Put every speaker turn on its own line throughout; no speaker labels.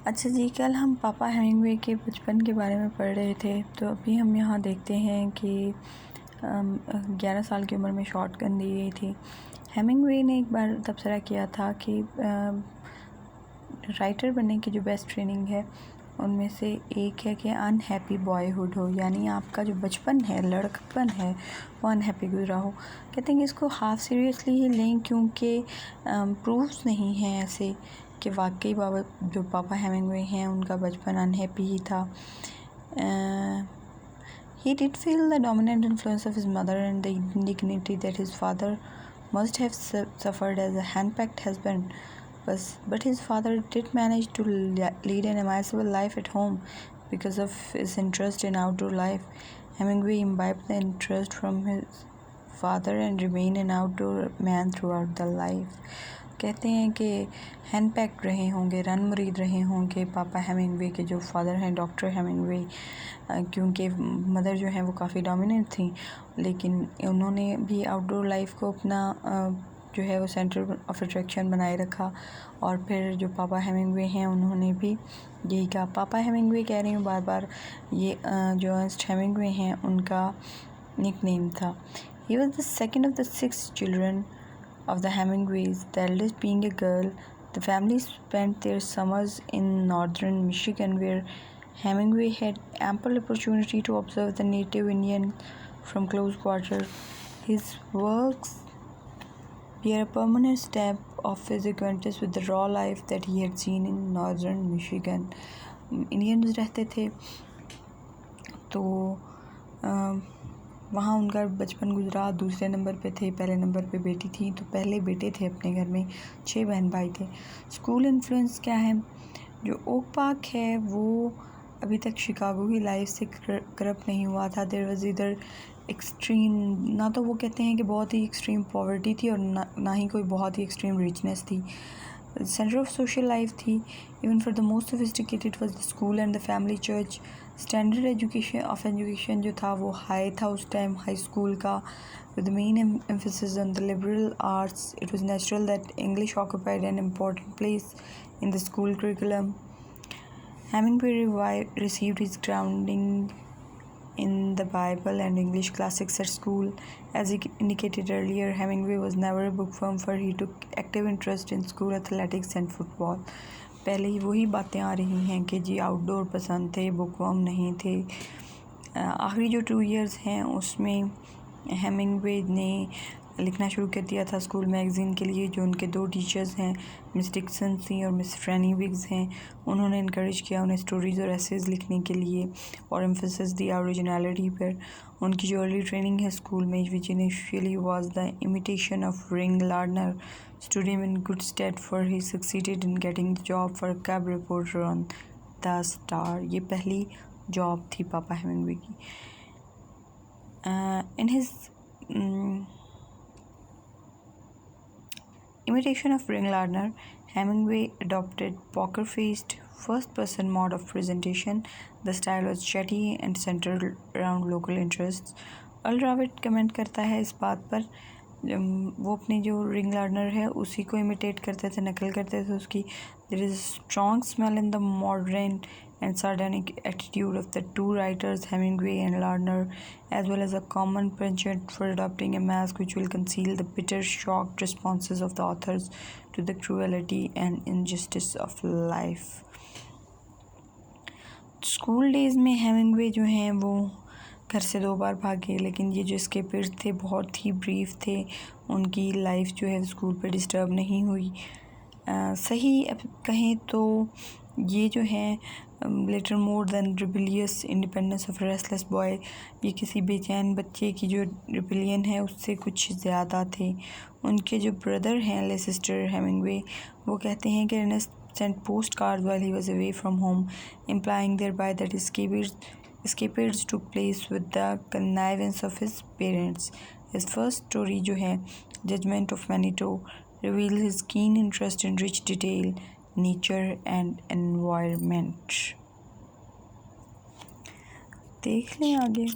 अच्छा जी, कल हम पापा हेमिंगवे के बचपन के बारे में पढ़ रहे थे, तो अभी हम यहाँ देखते हैं कि 11 साल की उम्र में शॉटगन दी गई थी। हेमिंगवे ने एक बार तबसरा किया था कि राइटर बनने की जो बेस्ट ट्रेनिंग है उनमें से एक है कि अनहैप्पी बॉयहुड हो, यानी आपका जो बचपन है, लड़कपन है, वो अनहैप्पी गुजरा हो। कहते हैं कि इसको हाफ सीरियसली ही लें, क्योंकि प्रूफ्स नहीं हैं ऐसे कि वाकई जो पापा हेमिंगवे हैं उनका बचपन अनहैप्पी ही था। He did feel the dominant influence of his mother and the indignity that his father must have suffered as a hand-picked husband. But his father did manage to lead an immeasurable life at home because of his interest in outdoor life. Hemingway imbibed the interest from his father and remained an outdoor man throughout the life. कहते हैं कि hand packed रहे होंगे, run मुरीद रहे होंगे पापा Hemingway के जो फादर हैं डॉक्टर हेमिंगवे, क्योंकि मदर जो है वो काफ़ी डोमिनेंट थी, लेकिन उन्होंने भी आउटडोर लाइफ को अपना जो है वो सेंटर ऑफ अट्रैक्शन बनाए रखा। और फिर जो पापा हेमिंगवे हैं उन्होंने भी यही कहा। पापा हेमिंगवे कह रही हूँ बार बार, ये जो अर्नेस्ट हेमिंगवे हैं उनका निकनेम था। He was the second of the 6 children of the Hemingways, the eldest being a girl. The family spent their summers in northern Michigan, where Hemingway had ample opportunity to observe the native Indian from close quarters. His works bear a permanent stamp of his acquaintance with the raw life that he had seen in northern Michigan. Indians रहते थे, तो वहाँ उनका बचपन गुजरा। दूसरे number पे थे, पहले नंबर पे बेटी थी, तो पहले बेटे थे अपने घर में, 6 बहन भाई थे। स्कूल इन्फ्लुएंस क्या है? जो ओक पार्क है वो अभी तक शिकागो की लाइफ से करप्ट नहीं हुआ था। देयर वाज इधर एक्सट्रीम, ना तो वो कहते हैं कि बहुत ही एक्सट्रीम पॉवर्टी थी और ना ही कोई बहुत ही एक्सट्रीम रिचनेस थी। सेंटर ऑफ सोशल लाइफ थी। Even for the most sophisticated was the school and the family church. Standard education जो था वो हाई था उस टाइम, हाई स्कूल का, with the main emphasis on the liberal arts. It was natural that English occupied an important place in the school curriculum. Hemingway received his grounding in the Bible and English classics at school. As indicated earlier, Hemingway was never a bookworm, for he took active interest in school athletics and football. पहले ही वही बातें आ रही हैं कि जी outdoor पसंद थे, bookworm नहीं थे। आखिरी जो 2 years हैं उसमें हेमिंगवे ने लिखना शुरू कर दिया था स्कूल मैगज़ीन के लिए। जो उनके 2 टीचर्स हैं, मिस डिक्सन सी और मिस फ्रैनी विग्स हैं, उन्होंने इनकरेज किया उन्हें स्टोरीज़ और एसेज लिखने के लिए और एम्फेसिस दिया ओरिजिनलिटी पर। उनकी जो अर्ली ट्रेनिंग है स्कूल में, which initially was the imitation of Ring Lardner, stood him in good stead, for he succeeded in getting the job for a cab reporter on The Star. ये पहली job थी पापा Hemingway की। In his imitation of Ring Lardner, Hemingway adopted poker-faced, first-person mode of presentation. The style was chatty and centered around local interests. Earl Robert comment करता है इस बात पर, वो अपने जो रिंग लार्नर है उसी को इमिटेट करते थे, नकल करते थे उसकी। There is strong smell in the modern and sardonic attitude of the two writers, Hemingway and Lardner, as well as a common penchant for adopting a mask which will conceal the bitter, shocked responses of the authors to the cruelty and injustice of life. School days में Hemingway जो हैं वो घर से 2 बार भागे, लेकिन ये जो इसके पीरियड थे बहुत ही ब्रीफ थे। उनकी लाइफ जो है स्कूल पे डिस्टर्ब नहीं हुई। सही अब कहें तो ये जो है little more than rebellious independence of restless boy, ये किसी बेचैन बच्चे की जो रिबिलियन है उससे कुछ ज़्यादा थे। उनके जो ब्रदर हैं लेसिस्टर हेमिंगवे, वो कहते हैं कि Ernest sent postcards while he was away from home, implying thereby that escapades took place with the connivance of his parents. His first story जो है Judgment of Manitou reveals his keen interest in rich detail, nature and environment. देख लें आगे।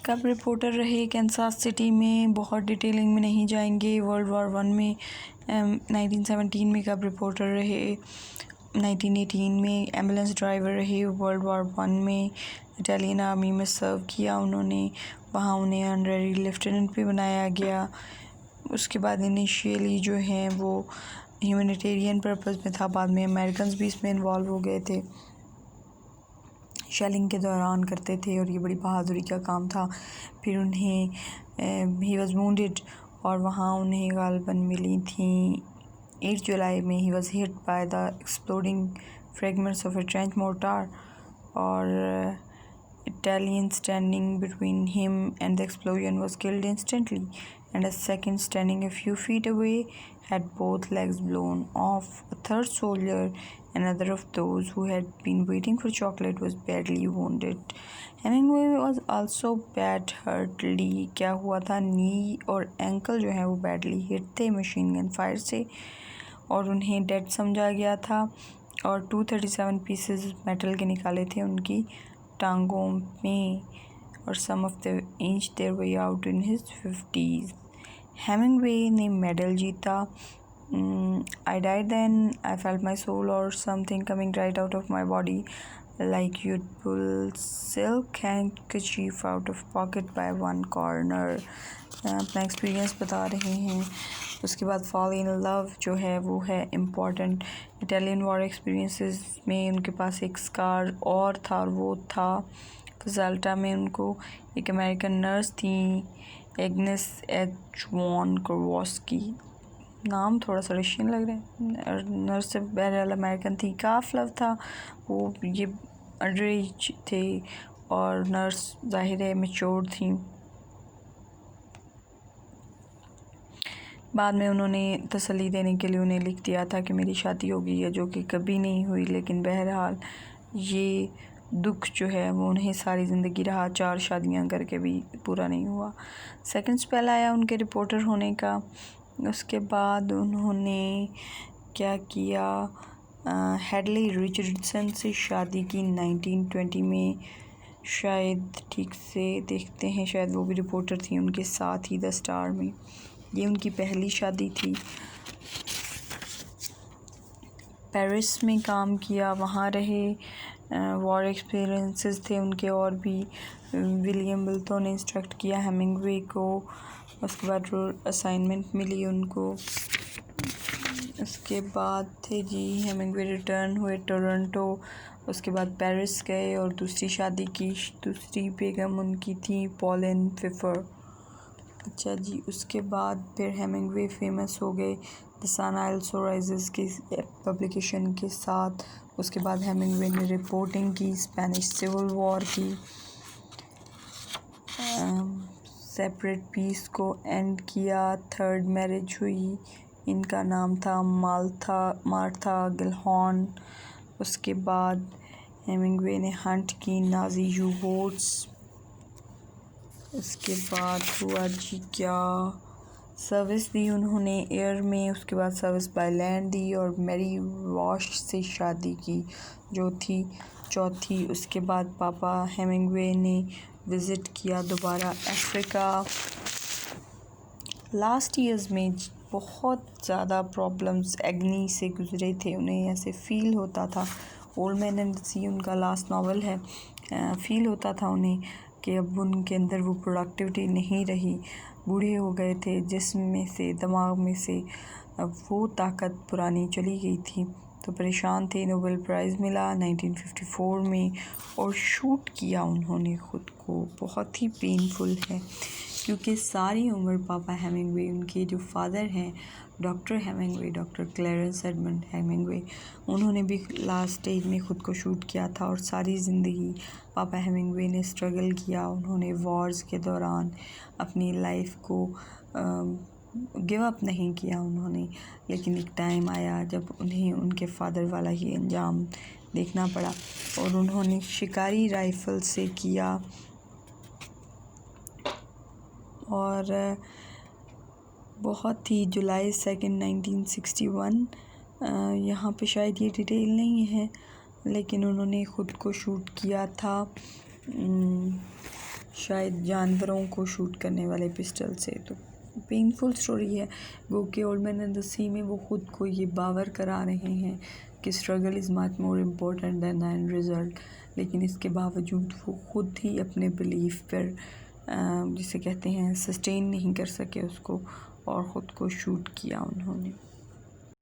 कब reporter रहे Kansas city में, बहुत detailing में नहीं जाएंगे। वर्ल्ड वॉर वन में 1917 में कब रिपोर्टर रहे, 1918 में एम्बुलेंस ड्राइवर रहे, वर्ल्ड वॉर वन में इटालियन आर्मी में सर्व किया उन्होंने, वहाँ उन्हें ऑनरेरी लेफ्टिनेंट भी बनाया गया। उसके बाद इनिशियली जो हैं वो ह्यूमैनिटेरियन पर्पस में था, बाद में अमेरिकन्स भी इसमें इन्वॉल्व हो गए थे, शेलिंग के दौरान करते थे और ये बड़ी बहादुरी का काम था। फिर उन्हें ही वॉज वूंडेड और वहाँ उन्हें गालबन मिली थी 8 जुलाई में। He was hit by the exploding fragments of a trench mortar और Italian standing between him and the explosion was killed instantly, and a second standing a few feet away had both legs blown off. A third soldier, another of those who had been waiting for chocolate, was badly wounded. Hemingway was also bad hurt. ली क्या हुआ था, नी और ankle जो है वो badly hit थे machine gun fire से और उन्हें डेड समझा गया था और 237 पीसेस मेटल के निकाले थे उनकी टांगों में और some of the inch their way out in his 50s। Hemingway ने मेडल जीता। I died then I felt my soul or something coming right out of my body like you'd pull silk handkerchief out of pocket by one corner. अपना experience बता रहे हैं। उसके बाद fall in love जो है वो है इम्पॉर्टेंट। इटालियन वॉर एक्सपीरियंसेस में उनके पास एक स्कार और था और वो था फजाल्टा में उनको एक अमेरिकन नर्स थी एग्नेस एच वॉन कोर्वोस्की, नाम थोड़ा सा रशियन लग रहा है, नर्स से बहरहाल अमेरिकन थी। काफ लव था वो, ये अंडर एज थे और नर्स जाहिर है मैच्योर थी। बाद में उन्होंने तसल्ली देने के लिए उन्हें लिख दिया था कि मेरी शादी हो गई है, जो कि कभी नहीं हुई, लेकिन बहरहाल ये दुख जो है वो उन्हें सारी ज़िंदगी रहा, 4 शादियां करके भी पूरा नहीं हुआ। सेकंड स्पेल आया उनके रिपोर्टर होने का। उसके बाद उन्होंने क्या किया, हेडली रिचर्डसन से शादी की 1920 में, शायद ठीक से देखते हैं, शायद वो भी रिपोर्टर थी उनके साथ ही द स्टार में। ये उनकी पहली शादी थी। पेरिस में काम किया, वहाँ रहे, वॉर एक्सपीरियंसेस थे उनके और भी। विलियम मिल्टन ने इंस्ट्रक्ट किया हेमिंगवे को। उसके बाद असाइनमेंट मिली उनको। उसके बाद थे जी हेमिंगवे रिटर्न हुए टोरंटो। उसके बाद पेरिस गए और दूसरी शादी की। दूसरी बेगम उनकी थी पॉलिन फिफर। अच्छा जी, उसके बाद फिर हेमिंगवे फेमस हो गए द सन आल्सो राइजेस की पब्लिकेशन के साथ। उसके बाद हेमिंगवे ने रिपोर्टिंग की, स्पेनिश सिविल वॉर की, सेपरेट पीस को एंड किया, थर्ड मैरिज हुई, इनका नाम था मार्था गिलहॉर्न। उसके बाद हेमिंगवे ने हंट की नाजी यू बोट्स। उसके बाद हुआ जी क्या, सर्विस दी उन्होंने एयर में। उसके बाद सर्विस बाय लैंड दी और मैरी वॉश से शादी की जो थी चौथी। उसके बाद पापा हेमिंगवे ने विज़िट किया दोबारा अफ्रीका। लास्ट ईयर्स में बहुत ज़्यादा प्रॉब्लम्स एग्नी से गुजरे थे, उन्हें ऐसे फ़ील होता था, ओल्ड मैन एंड द सी उनका लास्ट नावल है, फ़ील होता था उन्हें कि अब उनके अंदर वो प्रोडक्टिविटी नहीं रही, बूढ़े हो गए थे, जिस्म में से, दिमाग में से अब वो ताकत पुरानी चली गई थी, तो परेशान थे। नोबेल प्राइज़ मिला 1954 में और शूट किया उन्होंने ख़ुद को। बहुत ही पेनफुल है क्योंकि सारी उम्र पापा हेमिंगवे, उनके जो फादर हैं doctor Hemingway, doctor Clarence Edmund Hemingway, उन्होंने भी लास्ट स्टेज में ख़ुद को शूट किया था और सारी ज़िंदगी पापा हेमिंगवे ने स्ट्रगल किया। उन्होंने वॉर्स के दौरान अपनी लाइफ को गिव अप नहीं किया उन्होंने, लेकिन एक टाइम आया जब उन्हें उनके फादर वाला ही अंजाम देखना पड़ा और उन्होंने शिकारी राइफ़ल से किया। और बहुत ही जुलाई 2 1961, यहाँ पे शायद ये डिटेल नहीं है, लेकिन उन्होंने ख़ुद को शूट किया था शायद जानवरों को शूट करने वाले पिस्टल से। तो पेनफुल स्टोरी है। गोके ओल्ड मैन इन द सी में वो ख़ुद को ये बावर करा रहे हैं कि struggle is much more important than the end result, लेकिन इसके बावजूद वो ख़ुद ही अपने बिलीफ पर जिसे कहते हैं सस्टेन नहीं कर सके उसको, और ख़ुद को शूट किया उन्होंने।